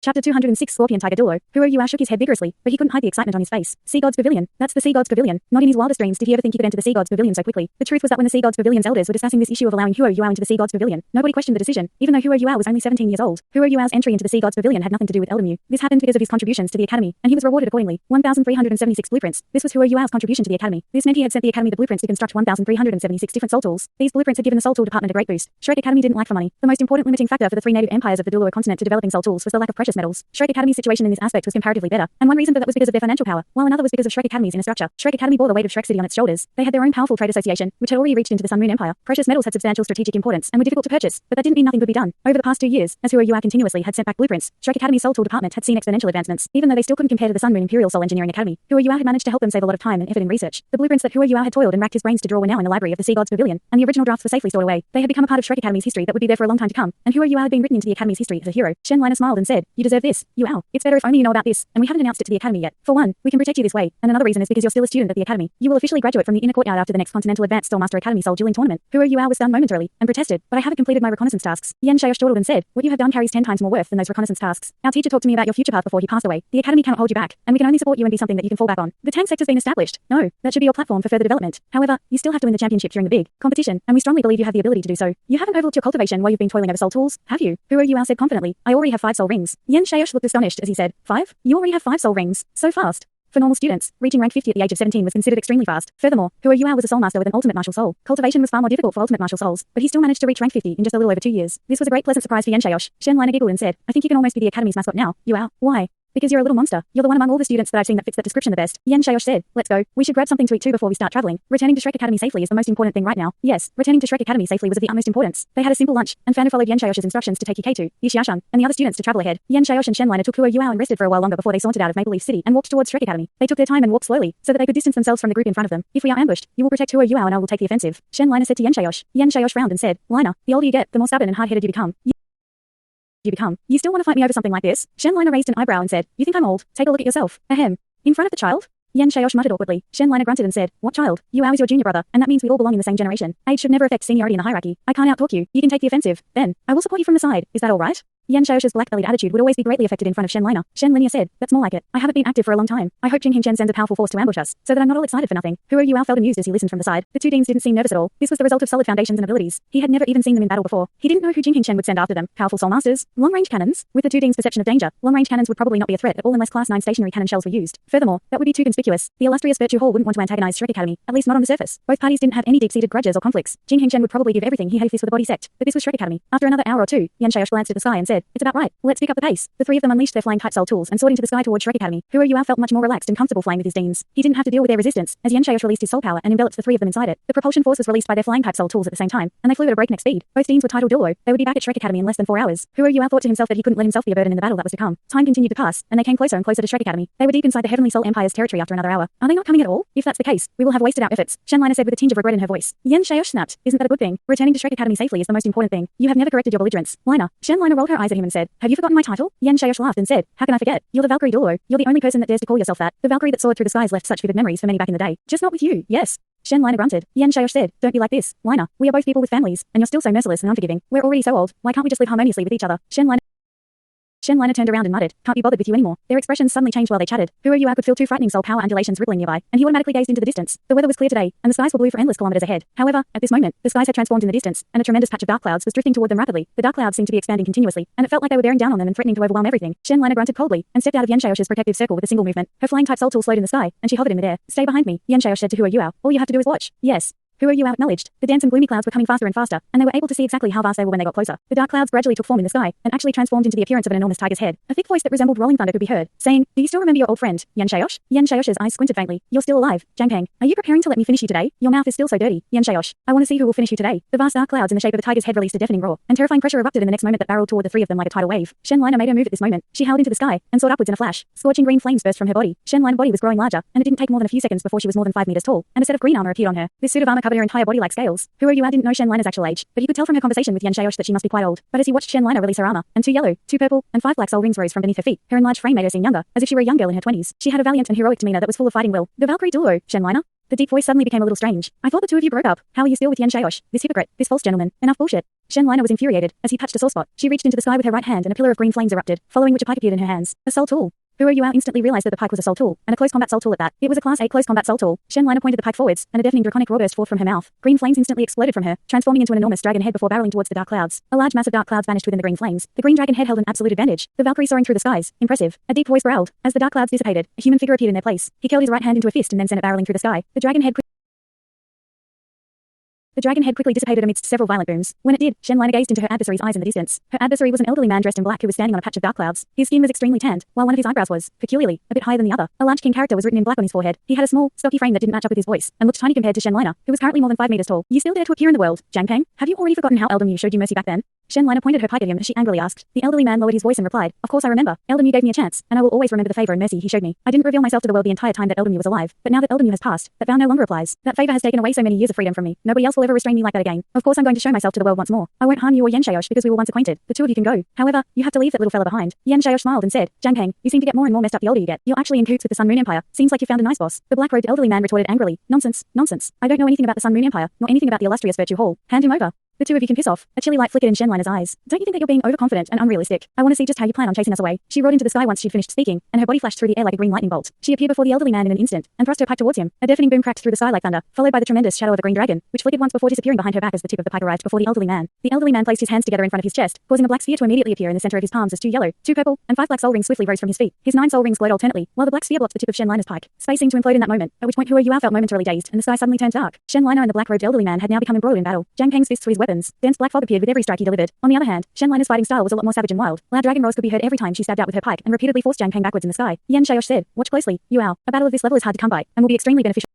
Chapter 206 Scorpion Tiger Douluo. Huo shook his head vigorously, but he couldn't hide the excitement on his face. Sea God's Pavilion. That's the Sea God's Pavilion. Not in his wildest dreams did he ever think he could enter the Sea God's Pavilion so quickly. The truth was that when the Sea God's Pavilion's elders were discussing this issue of allowing Huo into the Sea God's Pavilion, nobody questioned the decision, even though Huo was only 17 years old. Huo's entry into the Sea God's Pavilion had nothing to do with Eldermu. This happened because of his contributions to the Academy, and he was rewarded accordingly. 1,376 blueprints. This was Huo's contribution to the Academy. This meant he had sent the Academy the blueprints to construct 1,376 different soul tools. These blueprints had given the soul tool department a great boost. Shrek Academy didn't lack for money. The most important limiting factor for the three native empires of the Douluo continent to developing soul tools was the lack of precious metals. Shrek Academy's situation in this aspect was comparatively better, and one reason for that was because of their financial power, while another was because of Shrek Academy's inner structure. Shrek Academy bore the weight of Shrek City on its shoulders. They had their own powerful trade association, which had already reached into the Sun Moon Empire. Precious metals had substantial strategic importance and were difficult to purchase, but that didn't mean nothing could be done. Over the past 2 years, as Huo continuously had sent back blueprints, Shrek Academy's soul tool department had seen exponential advancements, even though they still couldn't compare to the Sun Moon Imperial Soul Engineering Academy. Huo had managed to help them save a lot of time and effort in research. The blueprints that Huo had toiled and racked his brains to draw were now in the library of the Sea God's Pavilion, and the original drafts were safely stored away. They had become a part of Shrek Academy's history that would be there for a long time to come, and Huo had been written into the Academy's history as a hero. Shenliner smiled and said, "You deserve this, Yuao. It's better if only you know about this, and we haven't announced it to the Academy yet. For one, we can protect you this way, and another reason is because you're still a student at the Academy. You will officially graduate from the inner courtyard after the next Continental Advanced Soulmaster Academy Soul Dueling Tournament." Huo was stunned momentarily and protested, "But I haven't completed my reconnaissance tasks." Yan Shaosh dawdled and said, "What you have done carries 10 times more worth than those reconnaissance tasks. Our teacher talked to me about your future path before he passed away. The Academy cannot hold you back, and we can only support you and be something that you can fall back on. The Tang Sect has been established. No, that should be your platform for further development. However, you still have to win the championship during the big competition, and we strongly believe you have the ability to do so. You haven't overlooked your cultivation while you've been toiling over soul tools, have you?" Huo said confidently, "I already have 5 soul rings." Yan Shaosh looked astonished as he said, "5? You already have 5 soul rings? So fast?" For normal students, reaching rank 50 at the age of 17 was considered extremely fast. Furthermore, Huo was a soul master with an ultimate martial soul. Cultivation was far more difficult for ultimate martial souls, but he still managed to reach rank 50 in just a little over 2 years. This was a great pleasant surprise for Yan Shaosh. Shenliner giggled and said, "I think you can almost be the Academy's mascot now, Yuao." "Why?" "Because you're a little monster. You're the one among all the students that I've seen that fits that description the best." Yan Shaosh said, "Let's go. We should grab something to eat too before we start traveling. Returning to Shrek Academy safely is the most important thing right now." Yes, returning to Shrek Academy safely was of the utmost importance. They had a simple lunch, and Fana followed Yan Shaosh's instructions to take Ike Yixiashun, and the other students to travel ahead. Yan Shaosh and Shenliner took Huo and rested for a while longer before they sauntered out of Maple Leaf City and walked towards Shrek Academy. They took their time and walked slowly, so that they could distance themselves from the group in front of them. "If we are ambushed, you will protect Huo and I will take the offensive," Shenliner said to Yan Shaosh. Yan Shaosh frowned and said, "Liner, the older you get, the more stubborn and hard-headed you become. You still want to fight me over something like this?" Shenliner raised an eyebrow and said, "You think I'm old? Take a look at yourself. Ahem. In front of the child?" Yan Shaosh muttered awkwardly. Shenliner grunted and said, "What child? Yuao is your junior brother, and that means we all belong in the same generation. Age should never affect seniority in the hierarchy. I can't outtalk you. You can take the offensive. Then, I will support you from the side. Is that all right?" Yan Shaosh's black-bellied attitude would always be greatly affected in front of Shenliner. Shenliner said, "That's more like it. I haven't been active for a long time. I hope Jingheng Chen sends a powerful force to ambush us, so that I'm not all excited for nothing." Huo felt amused as he listened from the side. The two deans didn't seem nervous at all. This was the result of solid foundations and abilities. He had never even seen them in battle before. He didn't know who Jingheng Chen would send after them. Powerful soul masters? Long-range cannons? With the two deans' perception of danger, long-range cannons would probably not be a threat at all unless Class 9 stationary cannon shells were used. Furthermore, that would be too conspicuous. The illustrious Virtue Hall wouldn't want to antagonize Shrek Academy, at least not on the surface. Both parties didn't have any deep-seated grudges or conflicts. Jingheng Chen would probably give everything he had if this were the body sect, but this was Shrek Academy. After another hour or two, Yan Shaosh glanced at the sky and said, "It's about right. Let's pick up the pace." The three of them unleashed their flying type soul tools and soared into the sky towards Shrek Academy. Huo felt much more relaxed and comfortable flying with his deans. He didn't have to deal with their resistance, as Yan Shaosh released his soul power and enveloped the three of them inside it. The propulsion force was released by their flying type soul tools at the same time, and they flew at a breakneck speed. Both deans were titled Douluo. They would be back at Shrek Academy in less than 4 hours. Huo thought to himself that he couldn't let himself be a burden in the battle that was to come. Time continued to pass, and they came closer and closer to Shrek Academy. They were deep inside the Heavenly Soul Empire's territory after another hour. "Are they not coming at all? If that's the case, we will have wasted our efforts," Shenliner said with a tinge of regret in her voice. Yan Shaosh snapped, "Isn't that a good thing? Returning to Shrek Academy safely is the most important thing. You have never corrected your belligerence, Liner." Shenliner rolled her eyes at him and said, "Have you forgotten my title?" Yan Shaosh laughed and said, "How can I forget? You're the Valkyrie Douluo. You're the only person that dares to call yourself that. The Valkyrie that soared through the skies left such vivid memories for many back in the day. Just not with you, yes." Shenliner grunted. Yan Shaosh said, "Don't be like this, Liner. We are both people with families, and you're still so merciless and unforgiving. We're already so old. Why can't we just live harmoniously with each other?" Shenliner turned around and muttered, "Can't be bothered with you anymore." Their expressions suddenly changed while they chatted. Huo could feel two frightening soul power undulations rippling nearby, and he automatically gazed into the distance. The weather was clear today, and the skies were blue for endless kilometers ahead. However, at this moment, the skies had transformed in the distance, and a tremendous patch of dark clouds was drifting toward them rapidly. The dark clouds seemed to be expanding continuously, and it felt like they were bearing down on them and threatening to overwhelm everything. Shenliner grunted coldly and stepped out of Yan Shaosh's protective circle with a single movement. Her flying type soul tool slowed in the sky, and she hovered in midair. "Stay behind me," Yan Shaosh said to Huo. "All you have to do is watch." "Yes." Huo acknowledged. The dense and gloomy clouds were coming faster and faster, and they were able to see exactly how vast they were when they got closer. The dark clouds gradually took form in the sky, and actually transformed into the appearance of an enormous tiger's head. A thick voice that resembled rolling thunder could be heard, saying, "Do you still remember your old friend, Yan Shaosh?" Yan Shaosh's eyes squinted faintly. "You're still alive, Jiang Peng. Are you preparing to let me finish you today? Your mouth is still so dirty, Yan Shaosh. I want to see who will finish you today." The vast dark clouds in the shape of a tiger's head released a deafening roar, and terrifying pressure erupted in the next moment that barreled toward the three of them like a tidal wave. Shenliner made her move at this moment. She howled into the sky, and soared upwards in a flash. Scorching green flames burst from her body. Shenliner's body was growing larger, and it didn't take more than a few seconds before she was more than 5 meters tall, and a set of green armor appeared on her. This suit of armor covered her entire body like scales. Huo didn't know Shenliner's actual age, but he could tell from her conversation with Yan Shaosh that she must be quite old. But as he watched Shenliner release her armor, and 2 yellow, 2 purple, and 5 black soul rings rose from beneath her feet, her enlarged frame made her seem younger, as if she were a young girl in her 20s. She had a valiant and heroic demeanor that was full of fighting will. "The Valkyrie Douluo, Shenliner?" The deep voice suddenly became a little strange. "I thought the two of you broke up. How are you still with Yan Shaosh? This hypocrite, this false gentleman. Enough bullshit." Shen Lina was infuriated. As he touched a sore spot, she reached into the sky with her right hand and a pillar of green flames erupted, following which a pike appeared in her hands. A soul tool. Huro Yuao instantly realized that the pike was a soul tool, and a close combat soul tool at that. It was a Class 8 close combat soul tool. Shen Lina pointed the pike forwards, and a deafening draconic roar burst forth from her mouth. Green flames instantly exploded from her, transforming into an enormous dragon head before barreling towards the dark clouds. A large mass of dark clouds vanished within the green flames. The green dragon head held an absolute advantage. The Valkyrie soaring through the skies. Impressive. A deep voice growled. As the dark clouds dissipated, a human figure appeared in their place. He curled his right hand into a fist and then sent it barreling through the sky. The dragon head quickly dissipated amidst several violent booms. When it did, Shen Lina gazed into her adversary's eyes in the distance. Her adversary was an elderly man dressed in black who was standing on a patch of dark clouds. His skin was extremely tanned, while one of his eyebrows was, peculiarly, a bit higher than the other. A large king character was written in black on his forehead. He had a small, stocky frame that didn't match up with his voice, and looked tiny compared to Shen Lina, who was currently more than 5 meters tall. You still dare to appear in the world, Jiang Peng? Have you already forgotten how Elder Mu showed you mercy back then? Shen Lina pointed her pike at him as she angrily asked. The elderly man lowered his voice and replied, Of course I remember. Elder Mu gave me a chance, and I will always remember the favor and mercy he showed me. I didn't reveal myself to the world the entire time that Elder Mu was alive, but now that Elder Mu has passed, that vow no longer applies. That favor has taken away so many years of freedom from me. Nobody else will ever restrain me like that again. Of course I'm going to show myself to the world once more. I won't harm you or Yan Shaosh because we were once acquainted. The two of you can go. However, you have to leave that little fella behind. Yan Shaosh smiled and said, Jiang Peng, you seem to get more and more messed up the older you get. You're actually in cahoots with the Sun Moon Empire. Seems like you found a nice boss. The black-robed elderly man retorted angrily. Nonsense, nonsense. I don't know anything about the Sun Moon Empire, nor anything about the illustrious Virtue Hall. Hand him over. The two of you can piss off. A chilly light flickered in Shen Lina's eyes. Don't you think that you're being overconfident and unrealistic? I want to see just how you plan on chasing us away. She roared into the sky once she'd finished speaking, and her body flashed through the air like a green lightning bolt. She appeared before the elderly man in an instant, and thrust her pike towards him. A deafening boom cracked through the sky like thunder, followed by the tremendous shadow of a green dragon, which flickered once before disappearing behind her back as the tip of the pike arrived before the elderly man. The elderly man placed his hands together in front of his chest, causing a black sphere to immediately appear in the center of his palms as 2 yellow, 2 purple, and 5 black soul rings swiftly rose from his feet. His 9 soul rings glowed alternately, while the black sphere blocked the tip of Shen Lina's pike. Space seemed to implode in that moment, at which point Huro Yuao felt momentarily dazed, and the sky suddenly turned dark. Shen Lina and the black-robed elderly man had now become embroiled in battle. Jiang Peng's fists were his weapons. Dense black fog appeared with every strike he delivered. On the other hand, Shen Lina's fighting style was a lot more savage and wild. Loud dragon roars could be heard every time she stabbed out with her pike and repeatedly forced Jiang Peng backwards in the sky. Yan Shaosh said, Watch closely, Yuao. A battle of this level is hard to come by, and will be extremely beneficial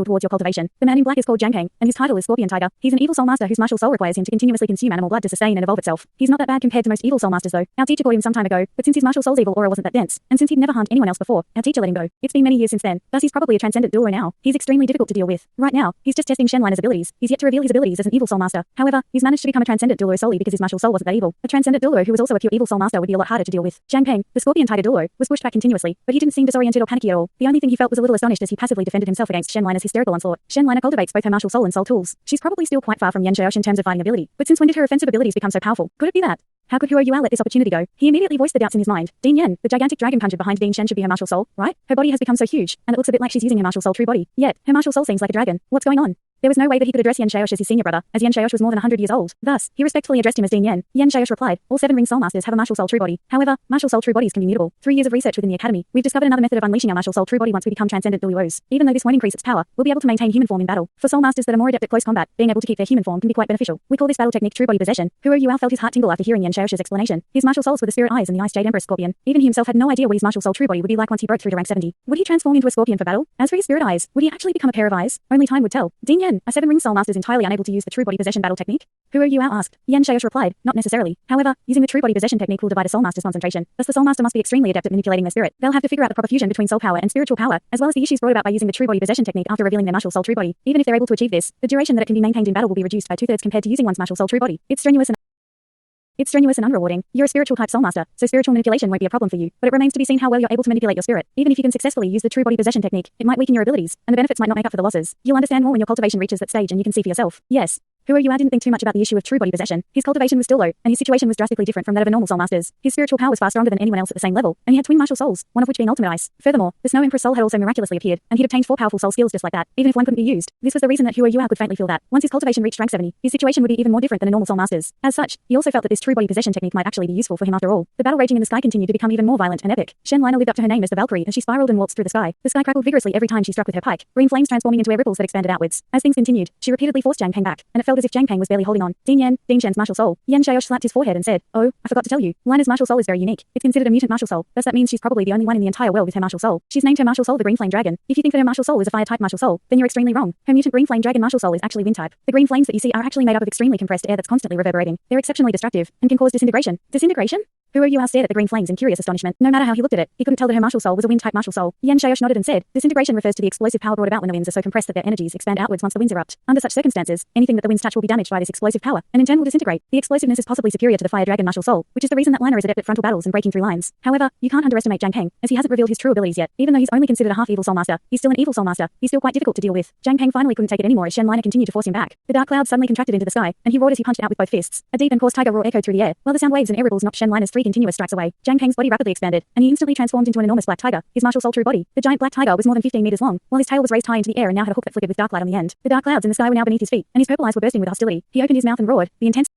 towards your cultivation. The man in black is called Jiang Peng, and his title is Scorpion Tiger. He's an evil soul master whose martial soul requires him to continuously consume animal blood to sustain and evolve itself. He's not that bad compared to most evil soul masters though. Our teacher caught him some time ago, but since his martial soul's evil aura wasn't that dense, and since he'd never harmed anyone else before, our teacher let him go. It's been many years since then, thus he's probably a transcendent Douluo now. He's extremely difficult to deal with. Right now, he's just testing Shen Lina's abilities. He's yet to reveal his abilities as an evil soul master. However, he's managed to become a transcendent Douluo solely because his martial soul wasn't that evil. A transcendent Douluo who was also a pure evil soul master would be a lot harder to deal with. Jiang Peng, the Scorpion Tiger Douluo, was pushed back continuously, but he didn't seem disoriented or panicky at all. The only thing he felt was a little astonished as he passively defended himself against Shen Lina's hysterical onslaught. Shen Lina cultivates both her martial soul and soul tools. She's probably still quite far from Yan Shaosh in terms of fighting ability, but since when did her offensive abilities become so powerful? Could it be that? How could Huro Yuao let this opportunity go? He immediately voiced the doubts in his mind. Ding Yan, the gigantic dragon puncher behind Ding Shen should be her martial soul, right? Her body has become so huge, and it looks a bit like she's using her martial soul true body. Yet, her martial soul seems like a dragon. What's going on? There was no way that he could address Yan Shaosh as his senior brother, as Yan Shaosh was more than 100 years old. Thus, he respectfully addressed him as Ding Yan. Yan Shaosh replied, All 7 ring soul masters have a martial soul true body. However, martial soul true bodies can be mutable. 3 years of research within the academy, we've discovered another method of unleashing our martial soul true body once we become transcendent Douluos. Even though this won't increase its power, we'll be able to maintain human form in battle. For soul masters that are more adept at close combat, being able to keep their human form can be quite beneficial. We call this battle technique true body possession. Huro Yuao felt his heart tingle after hearing Yan Shaosh's explanation. His martial souls were the spirit eyes and the Ice Jade Empress Scorpion. Even he himself had no idea what his martial soul true body would be like once he broke through to rank 70. Would he transform into a scorpion for battle? As for his spirit eyes, would he actually become a pair of eyes? Only time would tell. Ding Yan, are 7 ring soul masters entirely unable to use the true body possession battle technique? Huro Yuao asked. Yan Shaosh replied, Not necessarily. However, using the true body possession technique will divide a soul master's concentration. Thus the soul master must be extremely adept at manipulating their spirit. They'll have to figure out the proper fusion between soul power and spiritual power, as well as the issues brought about by using the true body possession technique after revealing their martial soul true body. Even if they're able to achieve this, the duration that it can be maintained in battle will be reduced by 2/3 compared to using one's martial soul true body. It's strenuous and unrewarding. You're a spiritual type soul master, so spiritual manipulation won't be a problem for you, but it remains to be seen how well you're able to manipulate your spirit. Even if you can successfully use the true body possession technique, it might weaken your abilities, and the benefits might not make up for the losses. You'll understand more when your cultivation reaches that stage and you can see for yourself. Yes. Huro Yuao didn't think too much about the issue of true body possession. His cultivation was still low, and his situation was drastically different from that of a normal soul master's. His spiritual power was far stronger than anyone else at the same level, and he had twin martial souls, one of which being ultimate ice. Furthermore, the Snow Empress soul had also miraculously appeared, and he'd obtained 4 powerful soul skills just like that, even if one couldn't be used. This was the reason that Huro Yuao could faintly feel that, once his cultivation reached rank 70, his situation would be even more different than a normal soul master's. As such, he also felt that this true body possession technique might actually be useful for him after all. The battle raging in the sky continued to become even more violent and epic. Shen Lina lived up to her name as the Valkyrie as she spiraled and waltzed through the sky. The sky crackled vigorously every time she struck with her pike, green flames transforming into air ripples that expanded outwards. As things continued, she repeatedly forced Jiang Peng back, and it felt as if Jiang Peng was barely holding on. Ding Shen's martial soul. Yan Shaosh slapped his forehead and said, Oh, I forgot to tell you. Lina's martial soul is very unique. It's considered a mutant martial soul, thus that means she's probably the only one in the entire world with her martial soul. She's named her martial soul the Green Flame Dragon. If you think that her martial soul is a fire type martial soul, then you're extremely wrong. Her mutant Green Flame Dragon martial soul is actually wind type. The green flames that you see are actually made up of extremely compressed air that's constantly reverberating. They're exceptionally destructive and can cause disintegration. Disintegration? Who Yuao stared at the green flames in curious astonishment. No matter how he looked at it, he couldn't tell that her martial soul was a wind-type martial soul. Yan Xiaosh nodded and said, disintegration refers to the explosive power brought about when the winds are so compressed that their energies expand outwards once the winds erupt. Under such circumstances, anything that the winds touch will be damaged by this explosive power, and in turn will disintegrate. The explosiveness is possibly superior to the fire dragon martial soul, which is the reason that Liner is adept at frontal battles and breaking through lines. However, you can't underestimate Zhang Peng, as he hasn't revealed his true abilities yet. Even though he's only considered a half-evil soul master, he's still an evil soul master. He's still quite difficult to deal with. Zhang Peng finally couldn't take it anymore as Shen Liner continued to force him back. The dark clouds suddenly contracted into the sky, and he roared as he punched out with both fists. A deep and coarse tiger roar echoed through the air, while the sound waves and air ripples knocked Shen Liner's 3 continuous strikes away. Zhang Peng's body rapidly expanded, and he instantly transformed into an enormous black tiger, his martial soul true body. The giant black tiger was more than 15 meters long, while his tail was raised high into the air and now had a hook that flickered with dark light on the end. The dark clouds in the sky were now beneath his feet, and his purple eyes were bursting with hostility. He opened his mouth and roared. The intense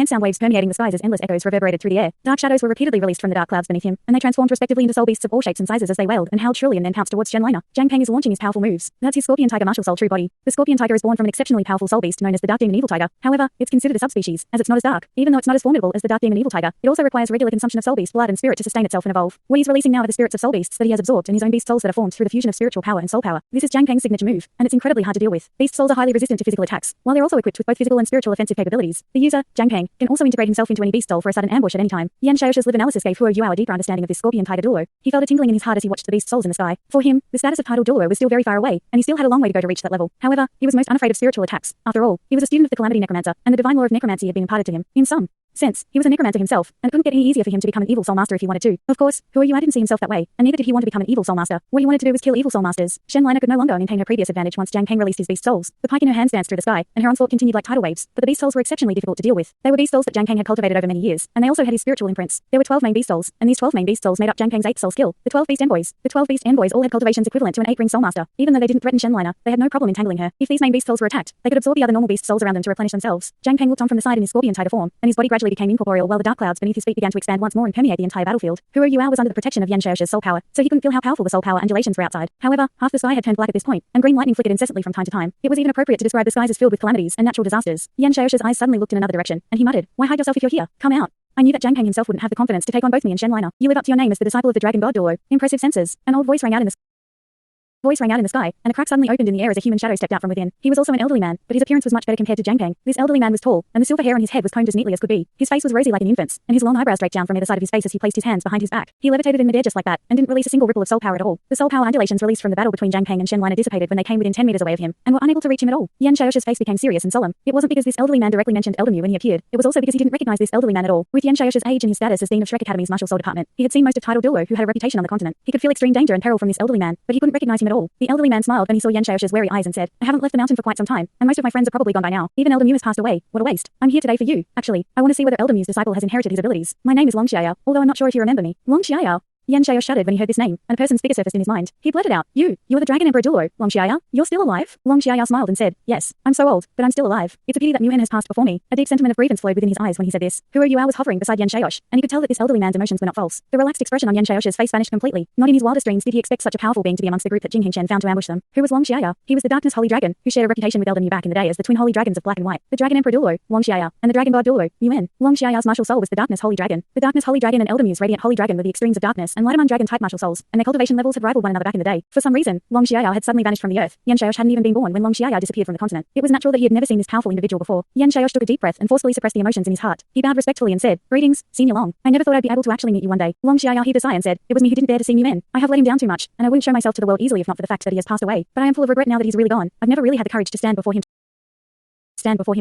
sound waves permeating the skies as endless echoes reverberated through the air. Dark shadows were repeatedly released from the dark clouds beneath him, and they transformed respectively into soul beasts of all shapes and sizes as they wailed and howled shrilly and then pounced towards Shen Liner. Zhang Peng is launching his powerful moves. That's his scorpion tiger martial soul true body. The scorpion tiger is born from an exceptionally powerful soul beast known as the dark demon evil tiger. However, it's considered a subspecies, as it's not as dark. Even though it's not as formidable as the dark demon evil tiger, it also requires regular consumption of soul beast blood and spirit to sustain itself and evolve. What he's releasing now are the spirits of soul beasts that he has absorbed and his own beast souls that are formed through the fusion of spiritual power and soul power. This is Zhang Peng's signature move, and it's incredibly hard to deal with. Beast souls are highly resistant to physical attacks, while they're also equipped with both physical and spiritual offensive capabilities. The user, Zhang Peng, can also integrate himself into any beast soul for a sudden ambush at any time. Yan Xiaosh's live analysis gave Huo Yuao a deeper understanding of this scorpion tiger Douluo. He felt a tingling in his heart as he watched the beast souls in the sky. For him, the status of title Douluo was still very far away, and he still had a long way to go to reach that level. However, he was most unafraid of spiritual attacks. After all, he was a student of the Calamity Necromancer, and the divine law of necromancy had been imparted to him. In some sense, he was a necromancer himself, and it couldn't get any easier for him to become an evil soul master if he wanted to. Of course, Huo Yuao didn't see himself that way, and neither did he want to become an evil soul master. What he wanted to do was kill evil soul masters. Shen Liner could no longer maintain her previous advantage once Zhang Peng released his beast souls. The pike in her hands danced through the sky, and her onslaught continued like tidal waves, but the beast souls were exceptionally difficult to deal with. They were beast souls that Zhang Peng had cultivated over many years, and they also had his spiritual imprints. There were 12 main beast souls, and these 12 main beast souls made up Zhang Peng's 8th soul skill. The 12 beast envoys. The 12 beast envoys all had cultivations equivalent to an 8-ring soul master. Even though they didn't threaten Shen Liner, they had no problem entangling her. If these main beast souls were attacked, they could absorb the other normal beast souls around them to replenish themselves. Zhang Peng looked on from the side in his scorpion tiger form, and his body gradually became incorporeal while the dark clouds beneath his feet began to expand once more and permeate the entire battlefield. Huo Yuao was under the protection of Yan Xiaosh's soul power, so he couldn't feel how powerful the soul power undulations were outside. However, half the sky had turned black at this point, and green lightning flickered incessantly from time to time. It was even appropriate to describe the skies as filled with calamities and natural disasters. Yan Xiaosh's eyes suddenly looked in another direction, and he muttered, "Why hide yourself if you're here? Come out." I knew that Zhang Peng himself wouldn't have the confidence to take on both me and Shen Liner. You live up to your name as the disciple of the dragon god Douluo. Impressive senses. An old voice rang out in the sky, and a crack suddenly opened in the air as a human shadow stepped out from within. He was also an elderly man, but his appearance was much better compared to Zhang Peng. This elderly man was tall, and the silver hair on his head was combed as neatly as could be. His face was rosy like an infant's, and his long eyebrows draped down from either side of his face as he placed his hands behind his back. He levitated in midair just like that, and didn't release a single ripple of soul power at all. The soul power undulations released from the battle between Zhang Peng and Shen Liner dissipated when they came within 10 meters away of him, and were unable to reach him at all. Yan Xiaosh's face became serious and solemn. It wasn't because this elderly man directly mentioned Eldermu when he appeared. It was also because he didn't recognize this elderly man at all. With Yan Xiaosh's age and his status as dean of Shrek Academy's martial soul department, he had seen most of title Douluo, who had a reputation on the continent. He could feel extreme danger and peril from this elderly man, but he couldn't recognize him at all. The elderly man smiled when he saw Yan Xiaosh's wary eyes and said, "I haven't left the mountain for quite some time, and most of my friends are probably gone by now. Even Eldermu has passed away. What a waste. I'm here today for you. Actually, I want to see whether Eldermu's disciple has inherited his abilities. My name is Long Xiaoyao, although I'm not sure if you remember me." Long Xiaoyao. Yan Xiaoyao shuddered when he heard this name, and a person's figure surfaced in his mind. He blurted out, You're the Dragon Emperor Douluo, Long Xiaoyao? You're still alive?" Long Xiaoyao smiled and said, "Yes, I'm so old, but I'm still alive. It's a pity that Nguyen has passed before me." A deep sentiment of grievance flowed within his eyes when he said this. Huo Yuao was hovering beside Yan Xiaosh, and he could tell that this elderly man's emotions were not false. The relaxed expression on Yan Xiaosh's face vanished completely. Not in his wildest dreams did he expect such a powerful being to be amongst the group that Jing Hingshen found to ambush them. Who was Long Xiaoyao? He was the Darkness Holy Dragon, who shared a reputation with Eldermu back in the day as the twin holy dragons of black and white. The Dragon Emperor Douluo, Long Xiaoyao, and the Dragon God Douluo, Nguyen. Long Xiaoyao's martial soul was the Darkness Holy Dragon. The Darkness Holy Dragon and Eldermu's Radiant Holy Dragon were the extremes of darkness and light among dragon type martial souls, and their cultivation levels had rivaled one another back in the day. For some reason, Long Xiaoyao had suddenly vanished from the earth. Yan Xiaosh hadn't even been born when Long Xiaoyao disappeared from the continent. It was natural that he had never seen this powerful individual before. Yan Xiaosh took a deep breath and forcefully suppressed the emotions in his heart. He bowed respectfully and said, "Greetings, Senior Long. I never thought I'd be able to actually meet you one day." Long Xiaoyao heaved a sigh and said, "It was me who didn't dare to see Nguyen. I have let him down too much, and I wouldn't show myself to the world easily if not for the fact that he has passed away. But I am full of regret now that he's really gone. I've never really had the courage to stand before him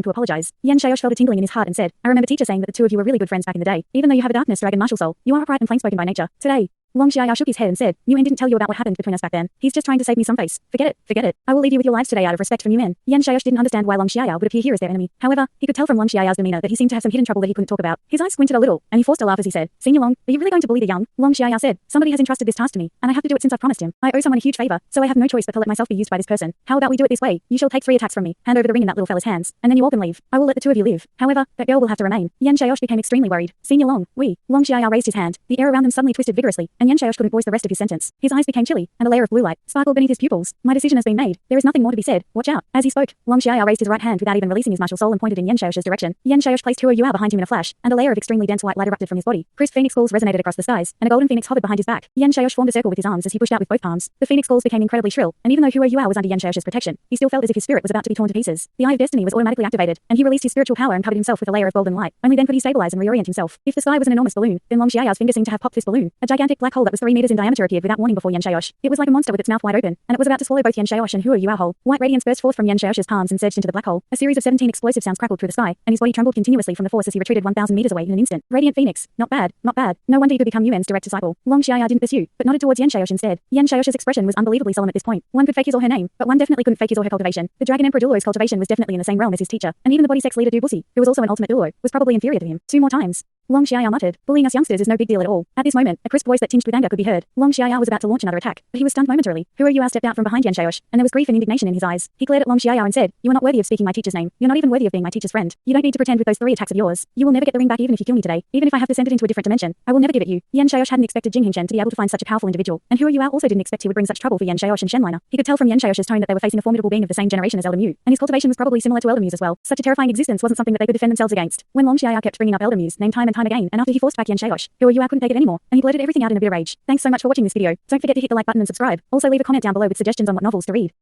to apologize." Yan Xiaosh felt a tingling in his heart and said, "I remember teacher saying that the two of you were really good friends back in the day. Even though you have a darkness dragon martial soul, you are upright and plain-spoken by nature. Today." Long Xiaoyao shook his head and said, "Nguyen didn't tell you about what happened between us back then. He's just trying to save me some face. Forget it. I will leave you with your lives today out of respect for Nguyen." Yan Xiaosh didn't understand why Long Xiaoyao would appear here as their enemy. However, he could tell from Long Xiaoyao's demeanor that he seemed to have some hidden trouble that he couldn't talk about. His eyes squinted a little, and he forced a laugh as he said, "Senior Long, are you really going to bully the young?" Long Xiaoyao said, "Somebody has entrusted this task to me, and I have to do it since I've promised him. I owe someone a huge favor, so I have no choice but to let myself be used by this person. How about we do it this way? You shall take 3 attacks from me, hand over the ring in that little fella's hands, and then you all can leave. I will let the two of you live. However, that girl will have to remain." Yan Xiaosh became extremely worried. "Senior Long, Long Xiaoyao raised his hand. The air around them suddenly twisted vigorously, and Yan Xiaosh couldn't voice the rest of his sentence. His eyes became chilly, and a layer of blue light sparkled beneath his pupils. My decision has been made. There is nothing more to be said. Watch out. As he spoke, Long Xiao raised his right hand without even releasing his martial soul and pointed in Yan Xiaosh's direction. Yan Xiaosh placed Huo Yuao behind him in a flash, and a layer of extremely dense white light erupted from his body. Crisp phoenix calls resonated across the skies, and a golden phoenix hovered behind his back. Yan Xiaosh formed a circle with his arms as he pushed out with both palms. The phoenix calls became incredibly shrill, and even though Huo Yuao was under Yan Xiaosh's protection, he still felt as if his spirit was about to be torn to pieces. The Eye of Destiny was automatically activated, and he released his spiritual power and covered himself with a layer of golden light. Only then could he stabilize and reorient himself. If the sky was an enormous balloon, then Long Xiao's finger seemed to have popped this balloon. A gigantic black hole that was 3 meters in diameter appeared without warning before Yan Xiaosh. It was like a monster with its mouth wide open, and it was about to swallow both Yan Xiaosh and Huo Yuao whole. White radiance burst forth from Yan Xiaosh's palms and surged into the black hole. A series of 17 explosive sounds crackled through the sky, and his body trembled continuously from the force as he retreated 1,000 meters away in an instant. Radiant Phoenix. Not bad, not bad. No wonder he could become Yuan's direct disciple. Long Xiao didn't pursue, but nodded towards Yan Xiaosh instead. Yan Xiaosh's expression was unbelievably solemn at this point. One could fake his or her name, but one definitely couldn't fake his or her cultivation. The Dragon Emperor Douluo's cultivation was definitely in the same realm as his teacher, and even the body sex leader Du Busi, who was also an ultimate Douluo, was probably inferior to him. 2 more times. Long Xiao muttered, bullying us youngsters is no big deal at all. At this moment, a crisp voice that tinged with anger could be heard. Long Xiao was about to launch another attack, but he was stunned momentarily. Huo Yuao stepped out from behind Yan Xiaosh, and there was grief and indignation in his eyes. He glared at Long Xiao and said, "You are not worthy of speaking my teacher's name. You're not even worthy of being my teacher's friend. You don't need to pretend with those 3 attacks of yours. You will never get the ring back even if you kill me today. Even if I have to send it into a different dimension, I will never give it you." Yan Xiaosh hadn't expected Jing Hingshen to be able to find such a powerful individual, and Huo Yuao also didn't expect he would bring such trouble for Yan Xiaosh and Shenliner. He could tell from Yan Xiaosh's tone that they were facing a formidable being of the same generation as Elder Mu, and his cultivation was probably similar to Elder Mu's as well. Such a terrifying existence wasn't something that they could defend themselves against. When Long Xiao kept bringing up Elder Mu's name time and time again, and after he forced back Yan Xiaosh, Huo Yuao couldn't take it anymore, and he blurted everything out in a bit of rage. Thanks so much for watching this video. Don't forget to hit the like button and subscribe. Also leave a comment down below with suggestions on what novels to read.